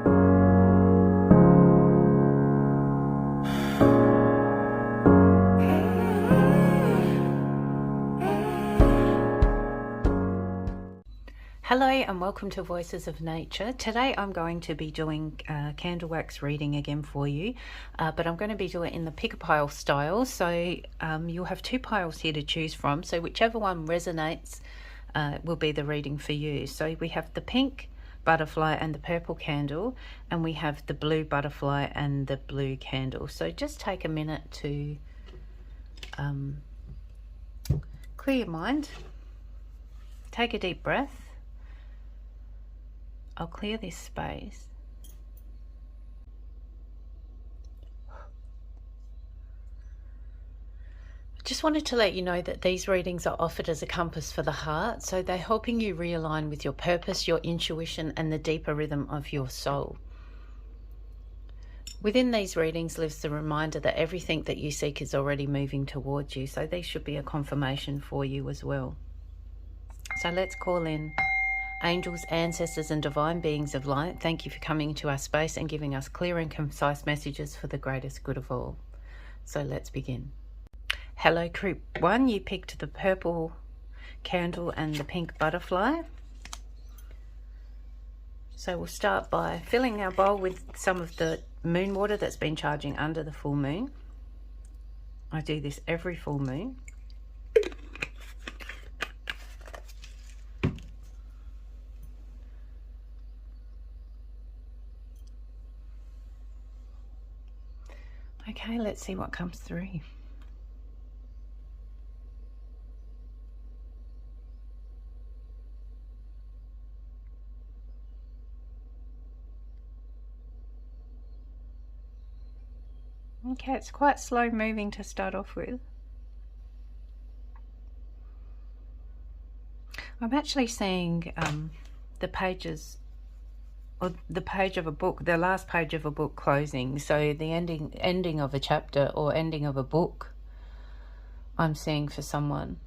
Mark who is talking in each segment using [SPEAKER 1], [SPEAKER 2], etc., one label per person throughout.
[SPEAKER 1] Hello and welcome to Voices of Nature. Today I'm going to be doing candle wax reading again for you, but I'm going to be doing it in the pick a pile style. So you'll have two piles here to choose from. So whichever one resonates will be the reading for you. So we have the pink butterfly and the purple candle, and we have the blue butterfly and the blue candle. So just take a minute to clear your mind, take a deep breath. I'll clear this space. Just wanted to let you know that these readings are offered as a compass for the heart, so they're helping you realign with your purpose, your intuition, and the deeper rhythm of your soul. Within these readings lives the reminder that everything that you seek is already moving towards you, so these should be a confirmation for you as well. So let's call in angels, ancestors, and divine beings of light. Thank you for coming into our space and giving us clear and concise messages for the greatest good of all. So let's begin. Hello, group 1. You picked the purple candle and the pink butterfly. So we'll start by filling our bowl with some of the moon water that's been charging under the full moon. I do this every full moon. Okay, let's see what comes through. Okay, it's quite slow moving to start off with. I'm actually seeing the pages, or the page of a book, the last page of a book closing. So the ending of a chapter or ending of a book I'm seeing for someone.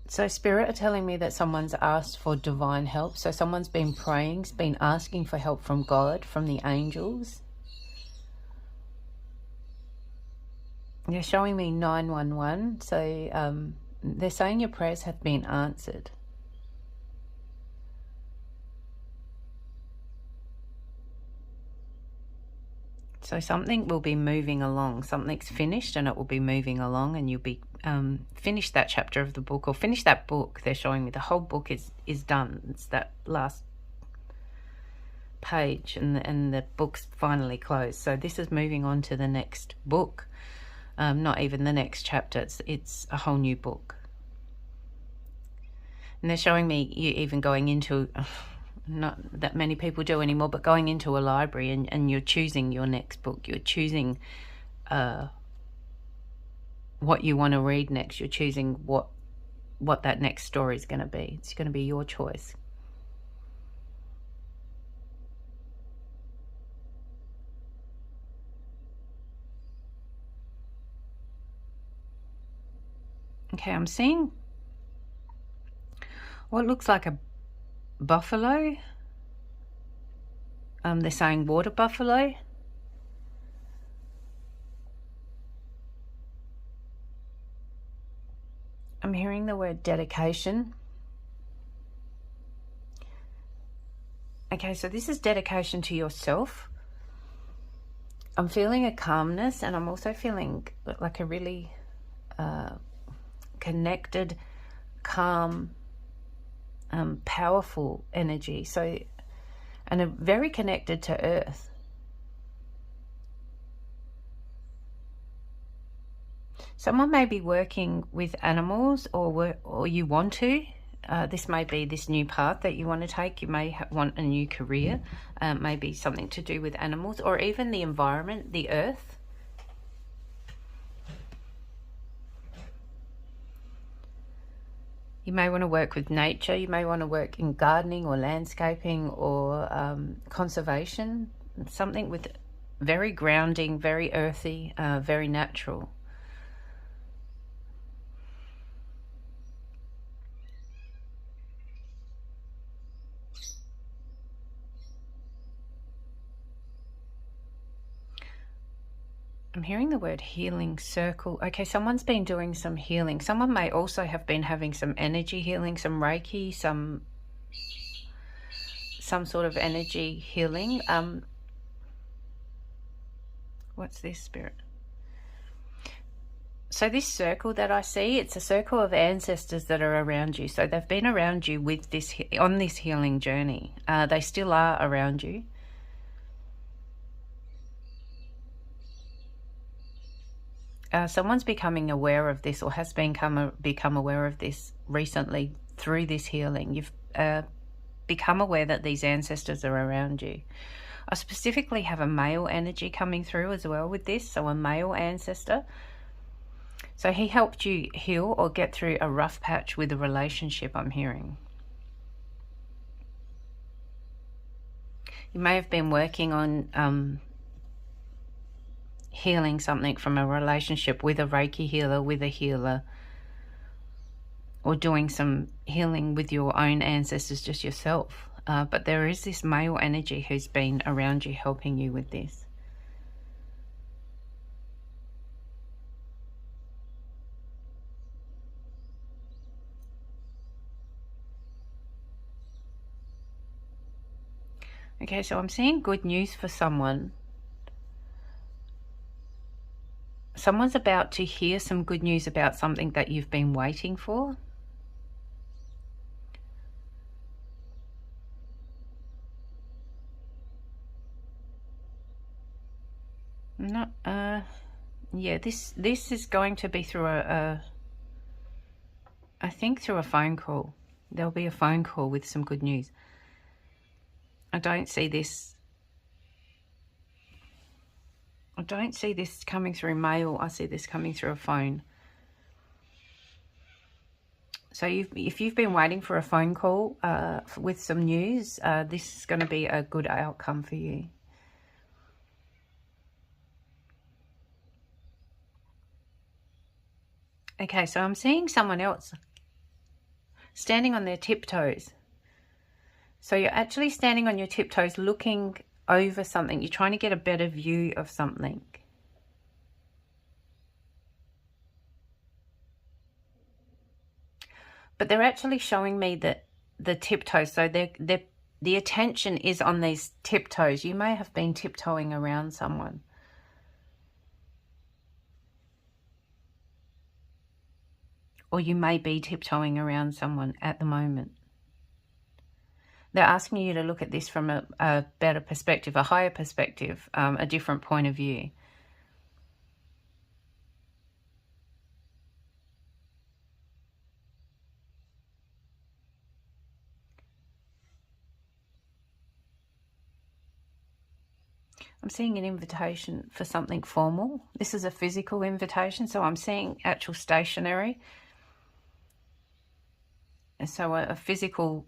[SPEAKER 1] So Spirit are telling me that someone's asked for divine help. So someone's been praying, been asking for help from God, from the angels. They're showing me 911. So they're saying your prayers have been answered. So something will be moving along. Something's finished and it will be moving along, and you'll be finish that chapter of the book, or finish that book. They're showing me the whole book is done. It's that last page, and the book's finally closed. So this is moving on to the next book. Not even the next chapter. It's a whole new book. And they're showing me you even going into, not that many people do anymore, but going into a library and you're choosing your next book. You're choosing what you want to read next. You're choosing what that next story is going to be. It's going to be your choice. Okay, I'm seeing what looks like a buffalo. They're saying water buffalo. I'm hearing the word dedication. Okay, so this is dedication to yourself. I'm feeling a calmness, and I'm also feeling like a really connected, calm, powerful energy. So, and a very connected to earth. Someone may be working with animals, or you want to. This may be this new path that you want to take. You may want a new career, maybe something to do with animals, or even the environment, the earth. You may want to work with nature. You may want to work in gardening or landscaping or conservation. Something with very grounding, very earthy, very natural. I'm hearing the word healing circle. Okay, someone's been doing some healing. Someone may also have been having some energy healing, some Reiki, some sort of energy healing. What's this, Spirit? So this circle that I see, it's a circle of ancestors that are around you. So they've been around you with this on this healing journey. They still are around you. Someone's becoming aware of this, or has become aware of this recently through this healing. You've become aware that these ancestors are around you. I specifically have a male energy coming through as well with this, so a male ancestor. So he helped you heal or get through a rough patch with a relationship, I'm hearing. You may have been working on healing something from a relationship with a Reiki healer, with a healer, or doing some healing with your own ancestors, just yourself. But there is this male energy who's been around you helping you with this. Okay, so I'm seeing good news for someone. Someone's about to hear some good news about something that you've been waiting for. No, yeah, this is going to be through I think through a phone call. There'll be a phone call with some good news. I don't see this coming through mail. I see this coming through a phone. So if you've been waiting for a phone call with some news, this is going to be a good outcome for you. Okay, so I'm seeing someone else standing on their tiptoes. So you're actually standing on your tiptoes looking over something. You're trying to get a better view of something. But they're actually showing me that the tiptoes, so the attention is on these tiptoes. You may have been tiptoeing around someone. Or you may be tiptoeing around someone at the moment. They're asking you to look at this from a better perspective, a higher perspective, a different point of view. I'm seeing an invitation for something formal. This is a physical invitation, so I'm seeing actual stationery. And so a physical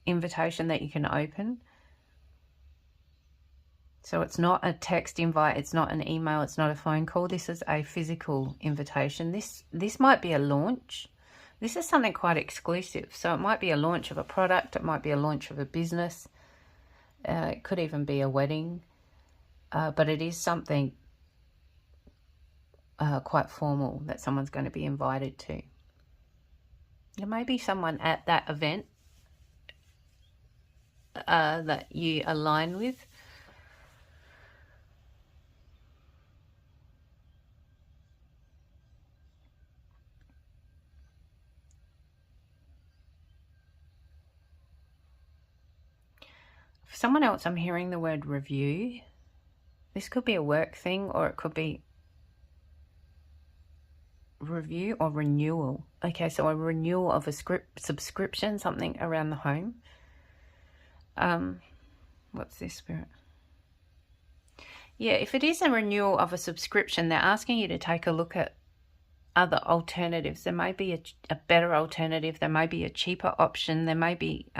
[SPEAKER 1] invitation that you can open. So it's not a text invite, it's not an email, it's not a phone call. This is a physical invitation. This might be a launch. This is something quite exclusive. So it might be a launch of a product, it might be a launch of a business. It could even be a wedding. But it is something quite formal that someone's going to be invited to. There may be someone at that event that you align with. For someone else, I'm hearing the word review. This could be a work thing, or it could be review or renewal. Okay, so a renewal of a subscription, something around the home. What's this, Spirit? Yeah, if it is a renewal of a subscription, they're asking you to take a look at other alternatives. There may be a better alternative. There may be a cheaper option. There may be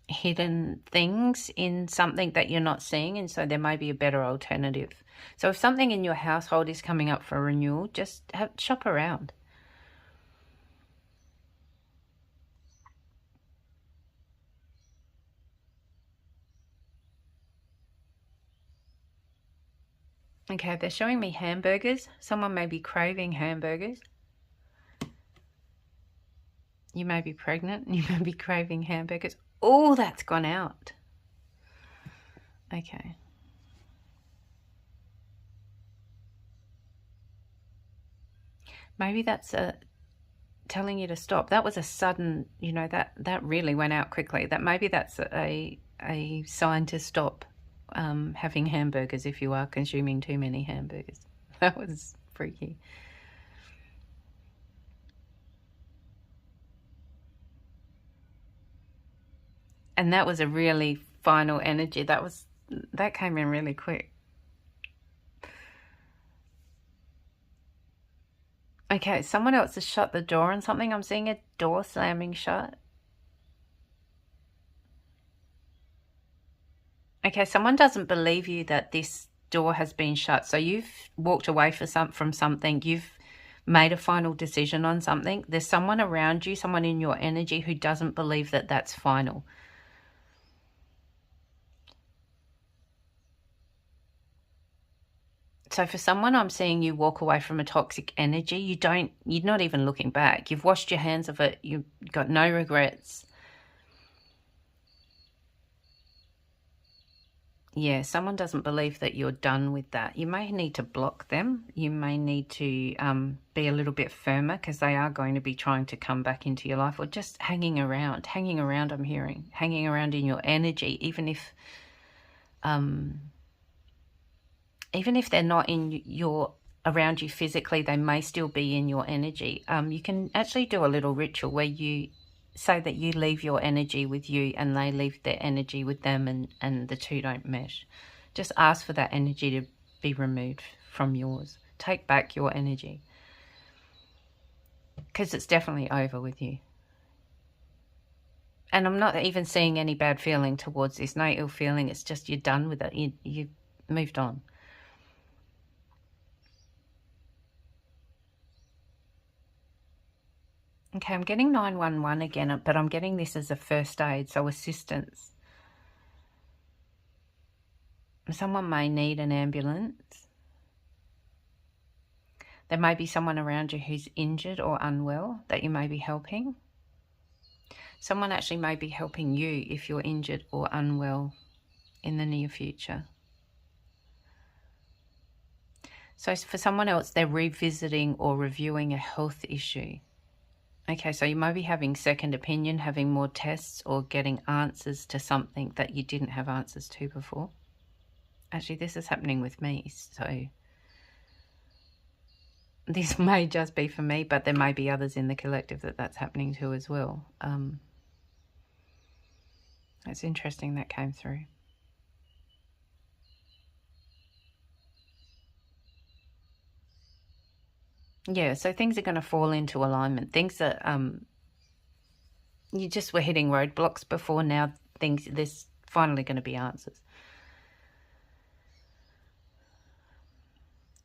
[SPEAKER 1] hidden things in something that you're not seeing, and so there may be a better alternative. So if something in your household is coming up for renewal, just shop around. Okay, they're showing me hamburgers. Someone may be craving hamburgers. You may be pregnant. You may be craving hamburgers. Oh, that's gone out. Okay. Maybe that's telling you to stop. That was a sudden, you know, that really went out quickly. That maybe that's a sign to stop having hamburgers if you are consuming too many hamburgers. That was freaky. And that was a really final energy. That came in really quick. Okay, someone else has shut the door on something. I'm seeing a door slamming shut. Okay, someone doesn't believe you that this door has been shut. So you've walked away from something. You've made a final decision on something. There's someone around you, someone in your energy who doesn't believe that that's final. So for someone, I'm seeing you walk away from a toxic energy. You're not even looking back. You've washed your hands of it. You've got no regrets. Yeah, someone doesn't believe that you're done with that. You may need to block them. You may need to be a little bit firmer because they are going to be trying to come back into your life, or just hanging around. Hanging around, I'm hearing. Hanging around in your energy, even if they're not around you physically, they may still be in your energy. You can actually do a little ritual where you say that you leave your energy with you and they leave their energy with them, and the two don't mesh. Just ask for that energy to be removed from yours. Take back your energy. Because it's definitely over with you. And I'm not even seeing any bad feeling towards this. No ill feeling. It's just you're done with it. You've moved on. Okay, I'm getting 911 again, but I'm getting this as a first aid, so assistance. Someone may need an ambulance. There may be someone around you who's injured or unwell that you may be helping. Someone actually may be helping you if you're injured or unwell in the near future. So for someone else, they're revisiting or reviewing a health issue. Okay, so you might be having second opinion, having more tests, or getting answers to something that you didn't have answers to before. Actually, this is happening with me, so this may just be for me, but there may be others in the collective that's happening to as well. It's interesting that came through. Yeah, so things are going to fall into alignment. Things are, you just were hitting roadblocks before. Now there's finally going to be answers.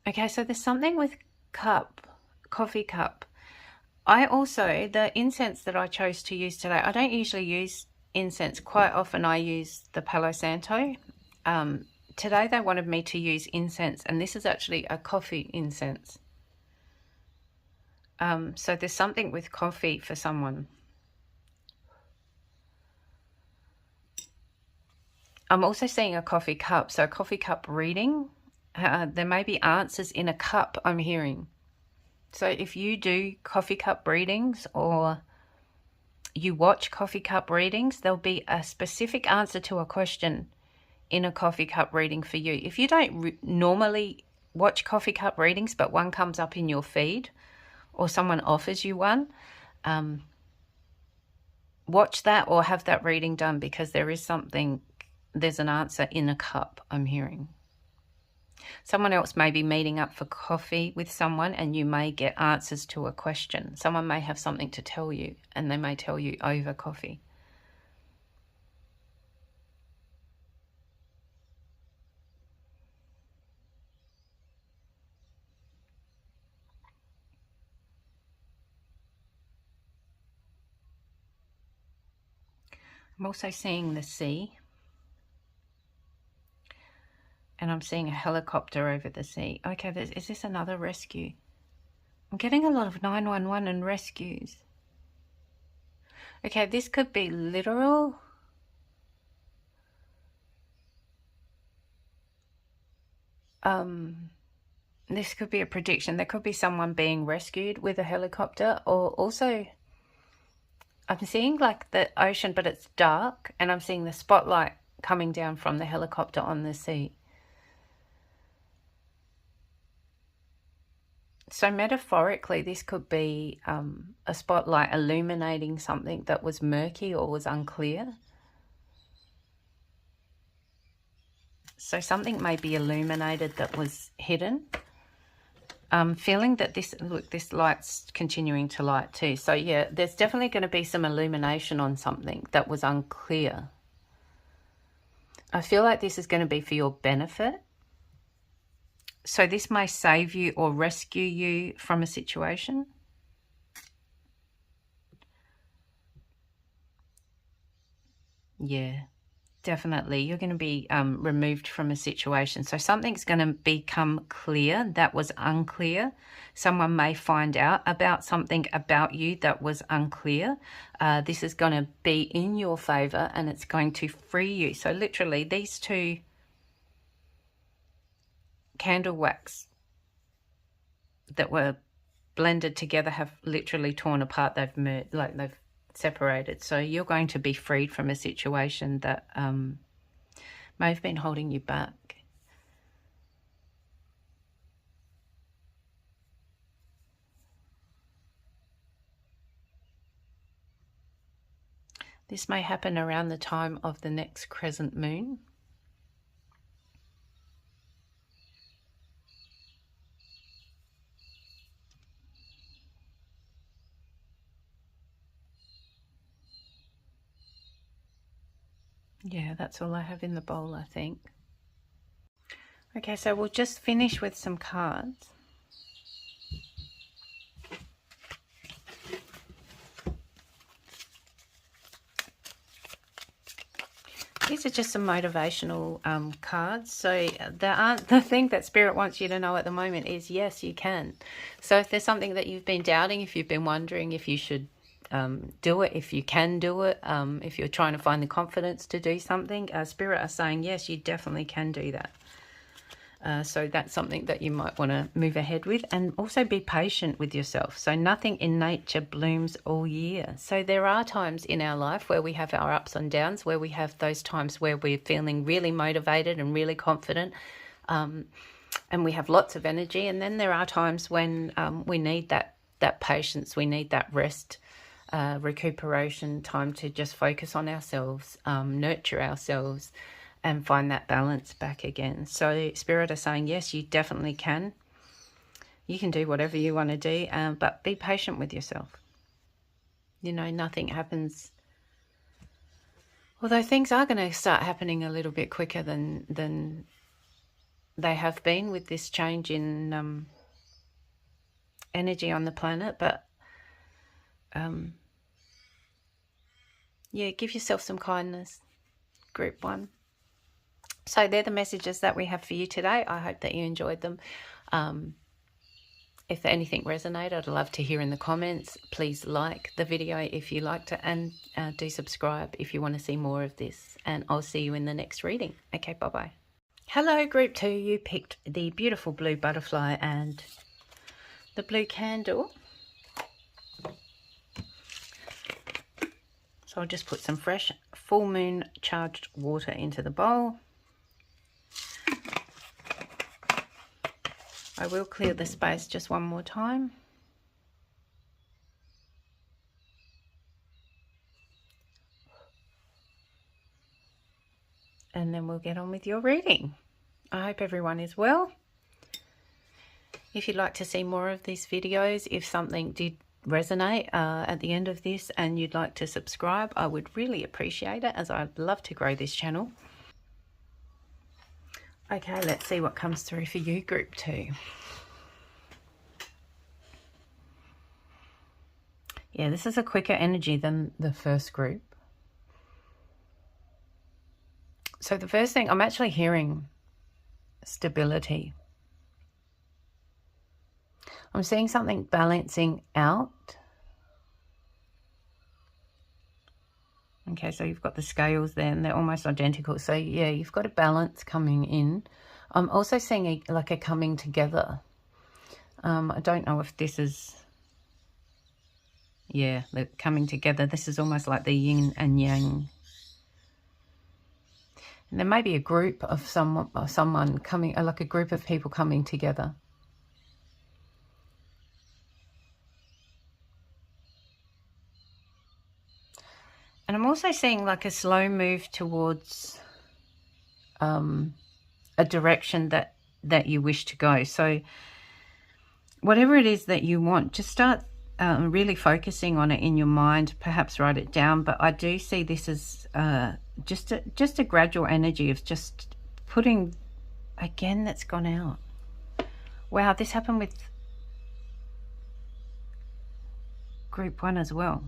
[SPEAKER 1] Okay, so there's something with coffee cup. The incense that I chose to use today, I don't usually use incense. Quite often I use the Palo Santo. Today they wanted me to use incense, and this is actually a coffee incense. So there's something with coffee for someone. I'm also seeing a coffee cup, so a coffee cup reading. There may be answers in a cup, I'm hearing. So if you do coffee cup readings or you watch coffee cup readings, there'll be a specific answer to a question in a coffee cup reading for you. If you don't normally watch coffee cup readings, but one comes up in your feed or someone offers you one, watch that or have that reading done, because there's an answer in a cup, I'm hearing. Someone else may be meeting up for coffee with someone and you may get answers to a question. Someone may have something to tell you and they may tell you over coffee. I'm also seeing the sea. And I'm seeing a helicopter over the sea. Okay, is this another rescue? I'm getting a lot of 911 and rescues. Okay, this could be literal. This could be a prediction. There could be someone being rescued with a helicopter, or also I'm seeing like the ocean, but it's dark, and I'm seeing the spotlight coming down from the helicopter on the sea. So metaphorically, this could be a spotlight illuminating something that was murky or was unclear. So something may be illuminated that was hidden. I'm feeling that this light's continuing to light too. So yeah, there's definitely going to be some illumination on something that was unclear. I feel like this is going to be for your benefit. So this may save you or rescue you from a situation. Yeah, definitely. You're going to be removed from a situation. So something's going to become clear that was unclear. Someone may find out about something about you that was unclear. This is going to be in your favor, and it's going to free you. So literally these two candle wax that were blended together have literally torn apart. They've merged, like they've separated. So you're going to be freed from a situation that may have been holding you back. This may happen around the time of the next crescent moon. Yeah, that's all I have in the bowl, I think. Okay, so we'll just finish with some cards. These are just some motivational cards. So the thing that Spirit wants you to know at the moment is, yes, you can. So if there's something that you've been doubting, if you've been wondering if you should do it, if you can do it, if you're trying to find the confidence to do something, Spirit are saying, yes, you definitely can do that. So that's something that you might want to move ahead with, and also be patient with yourself. So nothing in nature blooms all year. So there are times in our life where we have our ups and downs, where we have those times where we're feeling really motivated and really confident, and we have lots of energy. And then there are times when we need that patience, we need that rest, recuperation time to just focus on ourselves, nurture ourselves, and find that balance back again. So Spirit are saying, yes, you definitely can. You can do whatever you want to do, but be patient with yourself. You know, nothing happens. Although things are going to start happening a little bit quicker than they have been with this change in energy on the planet. But yeah, give yourself some kindness. Group 1. So they're the messages that we have for you today. I hope that you enjoyed them. If anything resonated, I'd love to hear in the comments. Please like the video if you liked it, and do subscribe if you want to see more of this. And I'll see you in the next reading. Okay, bye-bye. Hello, Group 2. You picked the beautiful blue butterfly and the blue candle. So I'll just put some fresh full moon charged water into the bowl. I will clear the space just one more time. And then we'll get on with your reading. I hope everyone is well. If you'd like to see more of these videos, if something did resonate at the end of this and you'd like to subscribe, I would really appreciate it, as I'd love to grow this channel. Okay, let's see what comes through for you, Group 2. Yeah, this is a quicker energy than the first group. So the first thing, I'm actually hearing stability. I'm seeing something balancing out. Okay, so you've got the scales there and they're almost identical. So yeah, you've got a balance coming in. I'm also seeing like a coming together. I don't know if this is, yeah, they're coming together. This is almost like the yin and yang. And there may be a group of someone coming, like a group of people coming together. And I'm also seeing like a slow move towards a direction that you wish to go. So whatever it is that you want, just start really focusing on it in your mind. Perhaps write it down. But I do see this as just a gradual energy of just putting, again, that's gone out. Wow, this happened with group 1 as well.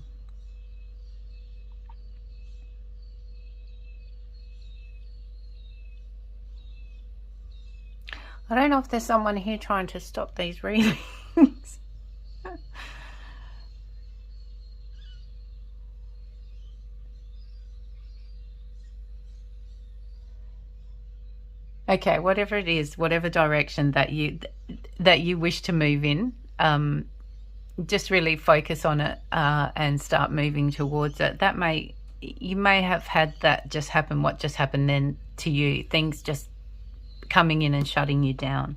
[SPEAKER 1] I don't know if there's someone here trying to stop these readings. Okay, whatever it is, whatever direction that you wish to move in, just really focus on it and start moving towards it. You may have had that just happen, what just happened then to you, things just coming in and shutting you down.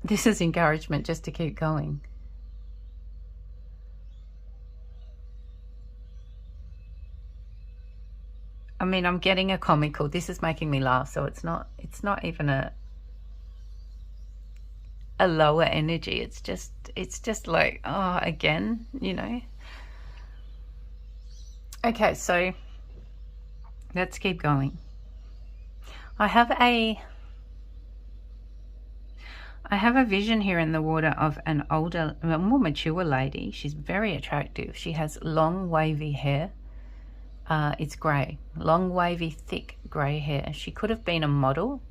[SPEAKER 1] This is encouragement just to keep going. I mean, I'm getting a comical. This is making me laugh, so it's not even a lower energy. It's just like, oh, again, you know. Okay, so let's keep going. I have a vision here in the water of an older, more mature lady. She's very attractive. She has long, wavy hair. It's grey. Long, wavy, thick grey hair. She could have been a model.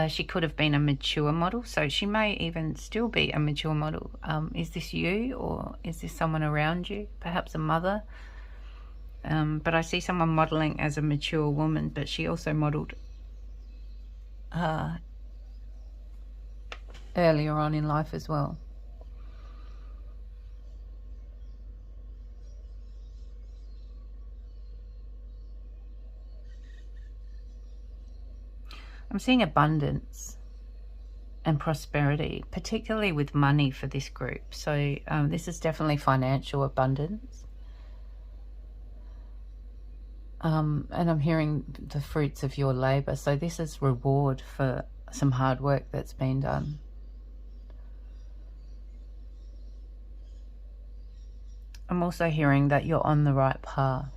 [SPEAKER 1] She could have been a mature model. So she may even still be a mature model. Is this you, or is this someone around you? Perhaps a mother. But I see someone modelling as a mature woman, but she also modelled earlier on in life as well. I'm seeing abundance and prosperity, particularly with money for this group. So this is definitely financial abundance. And I'm hearing the fruits of your labour. So this is reward for some hard work that's been done. I'm also hearing that you're on the right path.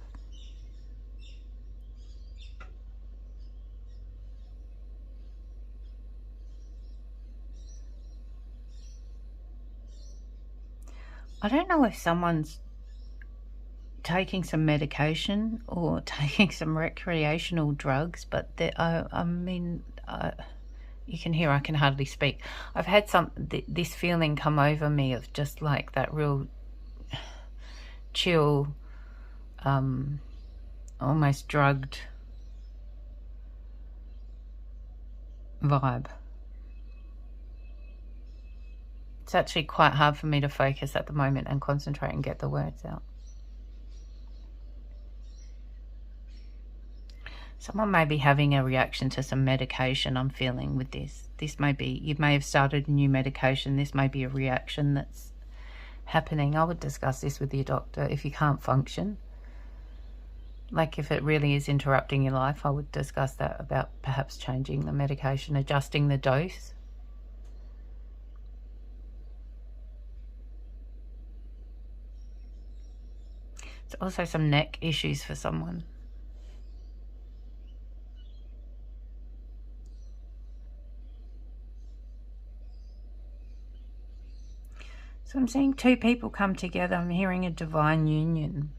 [SPEAKER 1] I don't know if someone's taking some medication or taking some recreational drugs, but I mean, you can hear I can hardly speak. I've had this feeling come over me of just like that real chill, almost drugged vibe. It's actually quite hard for me to focus at the moment and concentrate and get the words out. Someone may be having a reaction to some medication, I'm feeling, with this. This may be, you may have started a new medication. This may be a reaction that's happening. I would discuss this with your doctor if you can't function. Like if it really is interrupting your life, I would discuss that about perhaps changing the medication, adjusting the dose. There's also some neck issues for someone. So I'm seeing two people come together. I'm hearing a divine union.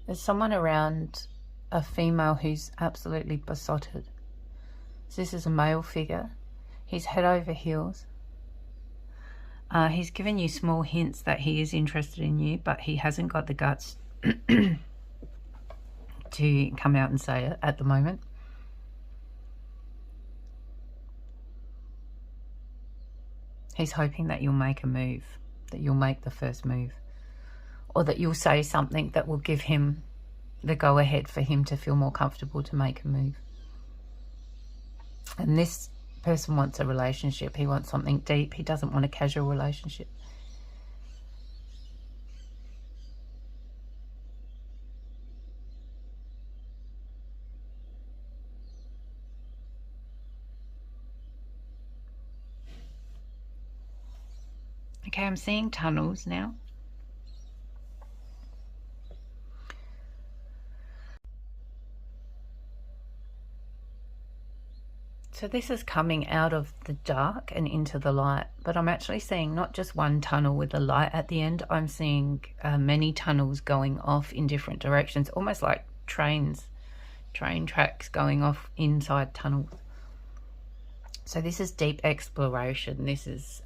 [SPEAKER 1] There's someone around, a female who's absolutely besotted. So this is a male figure. He's head over heels. He's given you small hints that he is interested in you, but he hasn't got the guts to come out and say it at the moment. He's hoping that you'll make a move, that you'll make the first move, or that you'll say something that will give him the go-ahead for him to feel more comfortable to make a move. And this person wants a relationship. He wants something deep. He doesn't want a casual relationship. Okay, I'm seeing tunnels now. So this is coming out of the dark and into the light, but I'm actually seeing not just one tunnel with a light at the end. I'm seeing many tunnels going off in different directions, almost like train tracks going off inside tunnels. So this is deep exploration. This is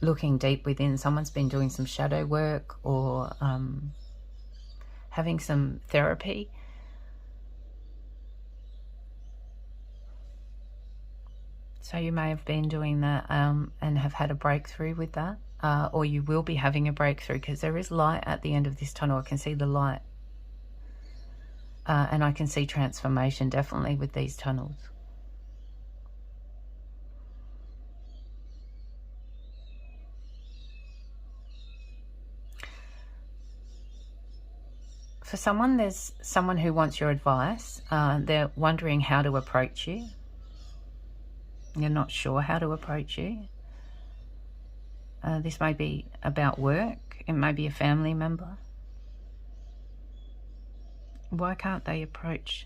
[SPEAKER 1] looking deep within. Someone's been doing some shadow work or having some therapy. So you may have been doing that and have had a breakthrough with that, or you will be having a breakthrough, because there is light at the end of this tunnel. I can see the light, and I can see transformation definitely with these tunnels. For someone, there's someone who wants your advice. They're wondering how to approach you. You're not sure how to approach you. This may be about work. It may be a family member. Why can't they approach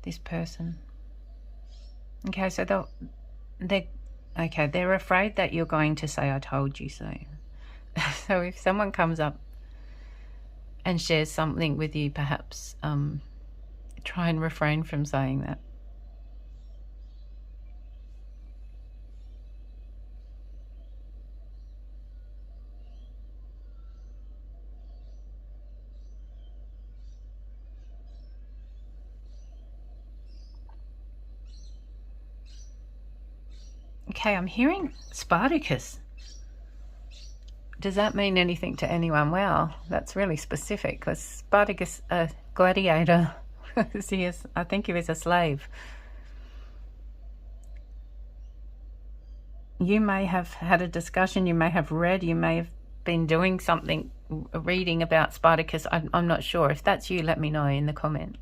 [SPEAKER 1] this person? Okay, so they're afraid that you're going to say, "I told you so." So if someone comes up and shares something with you, perhaps try and refrain from saying that. Okay, I'm hearing Spartacus. Does that mean anything to anyone? Wow, that's really specific, because Spartacus, a gladiator, I think he was a slave. You may have had a discussion, you may have read, you may have been doing something, reading about Spartacus. I'm not sure. If that's you, let me know in the comment.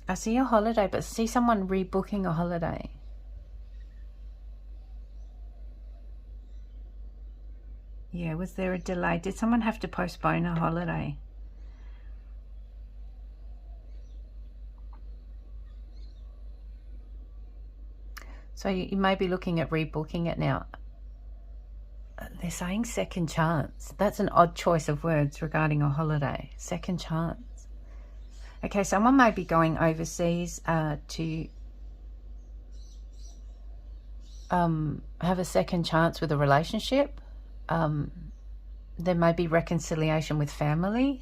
[SPEAKER 1] I see a holiday, but see someone rebooking a holiday. Yeah, was there a delay? Did someone have to postpone a holiday? So you may be looking at rebooking it now. They're saying second chance. That's an odd choice of words regarding a holiday. Second chance. Okay, someone may be going overseas to have a second chance with a relationship. There may be reconciliation with family,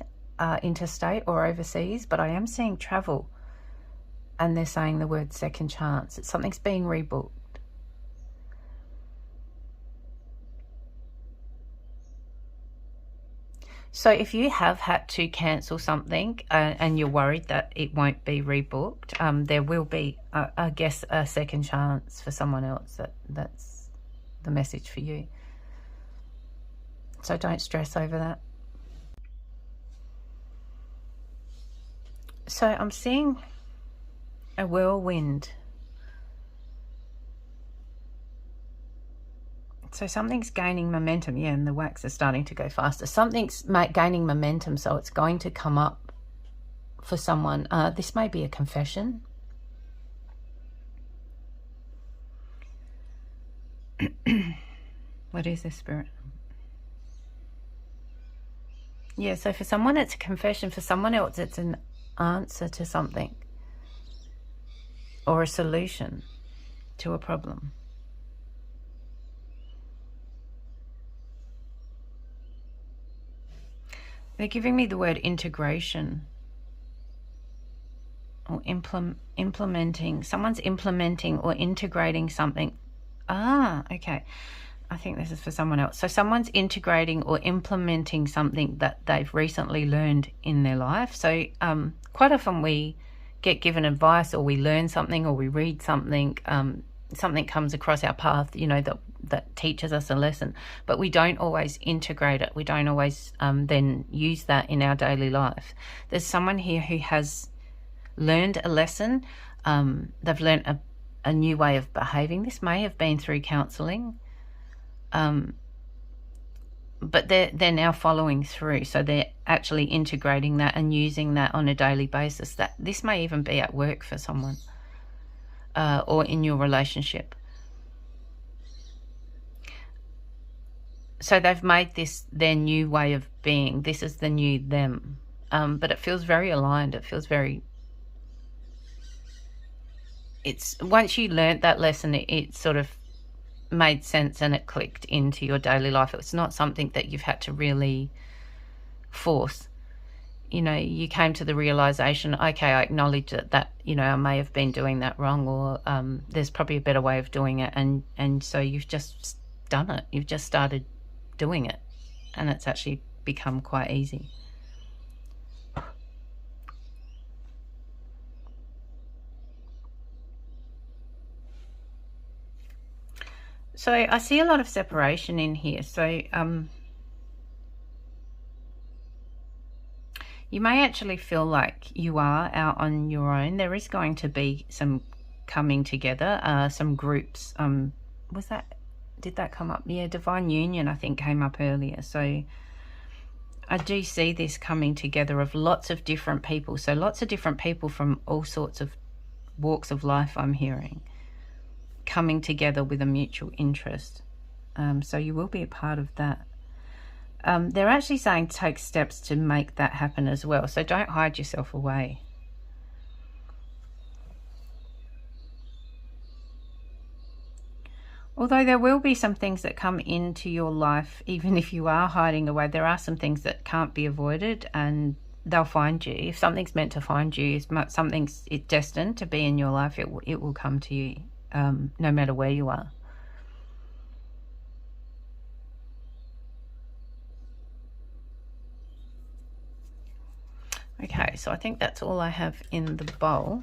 [SPEAKER 1] interstate or overseas, but I am seeing travel, and they're saying the word second chance. Something's being rebooked. So if you have had to cancel something and you're worried that it won't be rebooked, there will be, I guess, a second chance for someone else. That's the message for you. So don't stress over that. So I'm seeing a whirlwind. So something's gaining momentum. Yeah, and the wax is starting to go faster. Something's gaining momentum, so it's going to come up for someone. This may be a confession. What is this, Spirit? Yeah, so for someone it's a confession. For someone else it's an answer to something, or a solution to a problem. They're giving me the word integration, or implementing. Someone's implementing or integrating something. Okay. I think this is for someone else. So someone's integrating or implementing something that they've recently learned in their life. So quite often we get given advice, or we learn something, or we read something, something comes across our path, you know, that teaches us a lesson, but we don't always integrate it. We don't always then use that in our daily life. There's someone here who has learned a lesson. They've learned a new way of behaving. This may have been through counselling. But they're now following through, so they're actually integrating that and using that on a daily basis. That this may even be at work for someone, or in your relationship. So they've made this their new way of being. This is the new them, but it feels very aligned. It feels very. It's once you learnt that lesson, it sort of made sense and it clicked into your daily life. It's not something that you've had to really force. You know, you came to the realization, okay, I acknowledge that you know, I may have been doing that wrong, or there's probably a better way of doing it, and so you've just done it. You've just started doing it, and it's actually become quite easy. So I see a lot of separation in here. So you may actually feel like you are out on your own. There is going to be some coming together, some groups. Did that come up? Yeah, Divine Union, I think, came up earlier. So I do see this coming together of lots of different people. So lots of different people from all sorts of walks of life, I'm hearing, coming together with a mutual interest. So you will be a part of that. They're actually saying take steps to make that happen as well. So don't hide yourself away. Although there will be some things that come into your life, even if you are hiding away, there are some things that can't be avoided, and they'll find you. If something's meant to find you, if something's destined to be in your life, it will come to you, no matter where you are. Okay, so I think that's all I have in the bowl.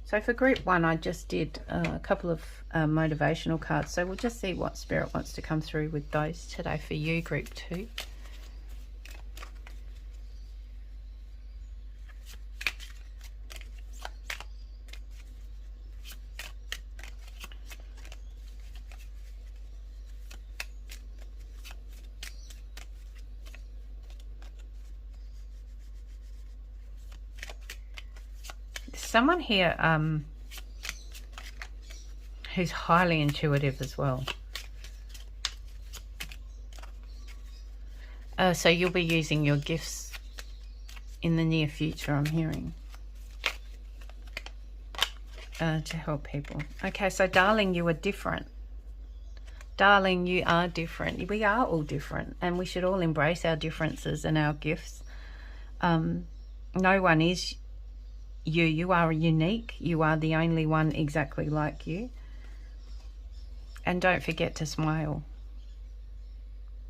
[SPEAKER 1] So for group one, I just did a couple of motivational cards. So we'll just see what Spirit wants to come through with those today for you, group two. Someone here who's highly intuitive as well. So you'll be using your gifts in the near future, I'm hearing, to help people. Okay, so darling, you are different. Darling, you are different. We are all different, and we should all embrace our differences and our gifts. No one is you. You are unique. You are the only one exactly like you. And don't forget to smile.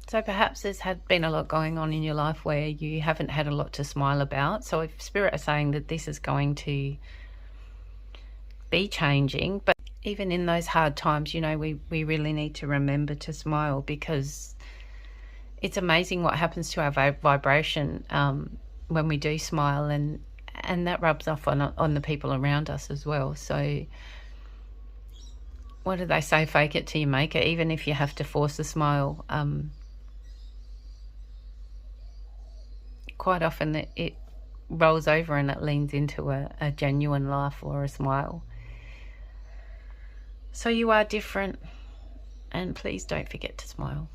[SPEAKER 1] So perhaps there's been a lot going on in your life where you haven't had a lot to smile about. So if Spirit are saying that this is going to be changing, but even in those hard times, you know, we really need to remember to smile, because it's amazing what happens to our vibration when we do smile, and that rubs off on the people around us as well. So what do they say? Fake it till you make it. Even if you have to force a smile, quite often it rolls over and it leans into a genuine laugh or a smile. So you are different, and please don't forget to smile.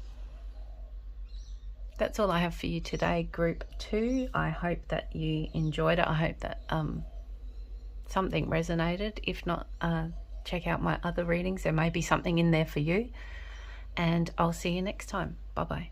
[SPEAKER 1] That's all I have for you today, group 2. I hope that you enjoyed it. I hope that something resonated. If not, check out my other readings. There may be something in there for you. And I'll see you next time. Bye-bye.